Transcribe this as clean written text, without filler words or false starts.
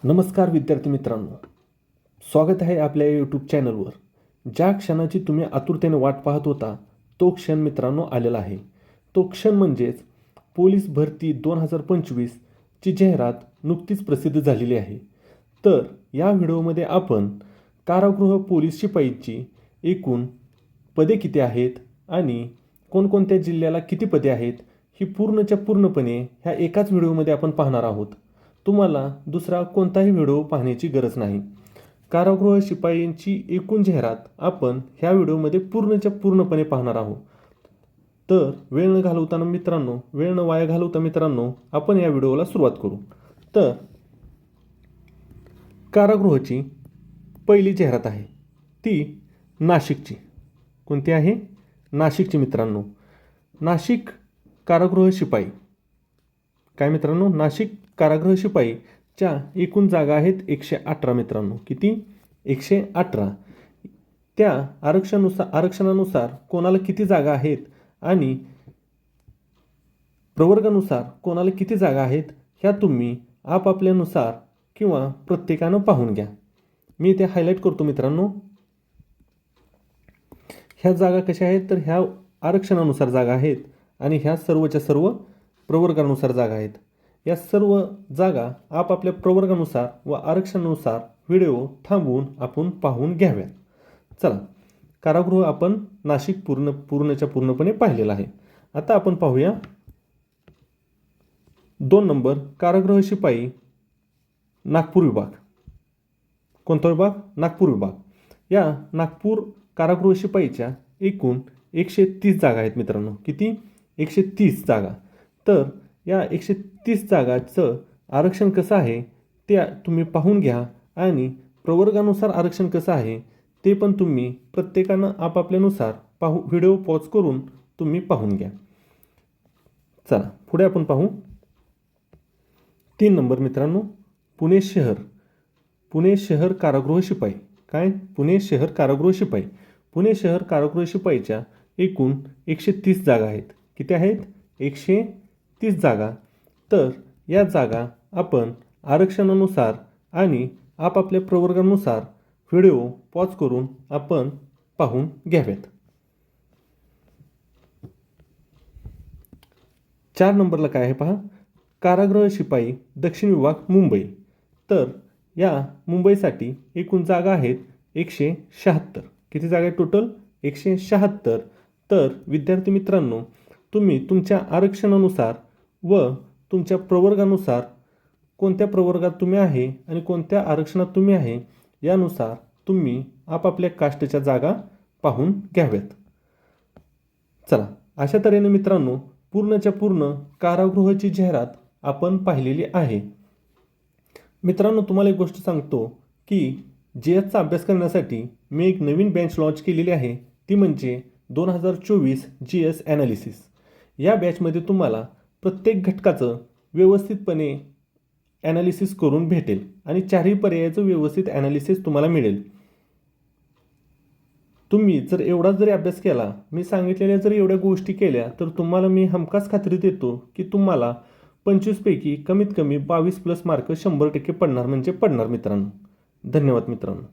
नमस्कार विद्यार्थी मित्रांनो, स्वागत आहे आपल्या यूट्यूब चॅनलवर. ज्या क्षणाची तुम्ही आतुरतेने वाट पाहत होता तो क्षण मित्रांनो आलेला आहे. तो क्षण म्हणजेच पोलीस भरती 2025 ची जाहिरात नुकतीच प्रसिद्ध झालेली आहे. तर या व्हिडिओमध्ये आपण कारागृह पोलीस शिपाईची एकूण पदे किती आहेत आणि कोणकोणत्या जिल्ह्याला किती पदे आहेत ही पूर्णपणे ह्या एकाच व्हिडिओमध्ये आपण पाहणार आहोत. तुम्हाला दुसरा कोणताही व्हिडिओ पाहण्याची गरज नाही. कारागृह शिपाईंची एकूण जाहिरात आपण ह्या व्हिडिओमध्ये पूर्णपणे पाहणार आहोत. तर वेळ न वाया घालवता मित्रांनो आपण या व्हिडिओला सुरुवात करू. तर कारागृहाची पहिली जाहिरात आहे ती नाशिकची. कोणती आहे? नाशिकची मित्रांनो. नाशिक कारागृह शिपाई काय मित्रांनो? नाशिक कारागृह शिपाईच्या एकूण जागा आहेत 118 मित्रांनो. किती? 118. त्या आरक्षणानुसार कोणाला किती जागा आहेत आणि प्रवर्गानुसार कोणाला किती जागा आहेत ह्या तुम्ही आपापल्यानुसार किंवा प्रत्येकानं पाहून घ्या. मी ते हायलाईट करतो मित्रांनो. ह्या जागा कशा आहेत तर ह्या आरक्षणानुसार जागा आहेत आणि ह्या सर्वच्या सर्व प्रवर्गानुसार जागा आहेत. या सर्व जागा आपापल्या प्रवर्गानुसार व आरक्षणानुसार व्हिडिओ थांबवून आपण पाहून घ्याव्यात. चला, कारागृह आपण नाशिक पूर्णपणे पाहिलेला आहे. आता आपण पाहूया 2 नंबर कारागृह शिपाई नागपूर विभाग. कोणता विभाग? नागपूर विभाग. या नागपूर कारागृह शिपाईच्या एकूण 130 जागा आहेत मित्रांनो. किती? 130 जागा. तर या 130 जागाचं आरक्षण कसं आहे ते तुम्ही पाहून घ्या आणि प्रवर्गानुसार आरक्षण कसं आहे ते पण तुम्ही प्रत्येकानं आपापल्यानुसार व्हिडिओ पॉज करून तुम्ही पाहून घ्या. चला पुढे आपण पाहू 3 नंबर मित्रांनो. पुणे शहर कारागृह शिपाई. काय? पुणे शहर कारागृह शिपाई. पुणे शहर कारागृह शिपाईच्या एकूण 130 जागा आहेत. किती आहेत? 130 जागा. तर या जागा आपण आरक्षणानुसार आणि आपापल्या प्रवर्गानुसार व्हिडिओ पॉज करून आपण पाहून घ्याव्यात. 4 नंबरला काय आहे पहा. कारागृह शिपाई दक्षिण विभाग मुंबई. तर या मुंबईसाठी एकूण जागा आहेत 176. किती जागा आहेत टोटल? 176. तर विद्यार्थी मित्रांनो तुम्ही तुमच्या आरक्षणानुसार व तुमच्या प्रवर्गानुसार कोणत्या प्रवर्गात तुम्ही आहे आणि कोणत्या आरक्षणात तुम्ही आहे यानुसार तुम्ही आपापल्या कास्टच्या जागा पाहून घ्याव्यात. चला, अशा तऱ्हेने मित्रांनो पूर्ण कारागृहाची जाहिरात आपण पाहिलेली आहे. मित्रांनो तुम्हाला एक गोष्ट सांगतो की GSचा अभ्यास करण्यासाठी मी एक नवीन बॅच लॉन्च केलेली आहे. ती म्हणजे 2024 GS ॲनालिसिस. या बॅचमध्ये तुम्हाला प्रत्येक घटकाचं व्यवस्थितपणे ॲनालिसिस करून भेटेल आणि 4ही पर्यायाचं व्यवस्थित ॲनालिसिस तुम्हाला मिळेल. तुम्ही जर एवढा जरी अभ्यास केला, मी सांगितलेल्या जर एवढ्या गोष्टी केल्या तर तुम्हाला मी हमखास खात्री देतो की तुम्हाला 25 पैकी कमीत कमी 22+ मार्क 100% पडणार म्हणजे पडणार मित्रांनो. धन्यवाद मित्रांनो.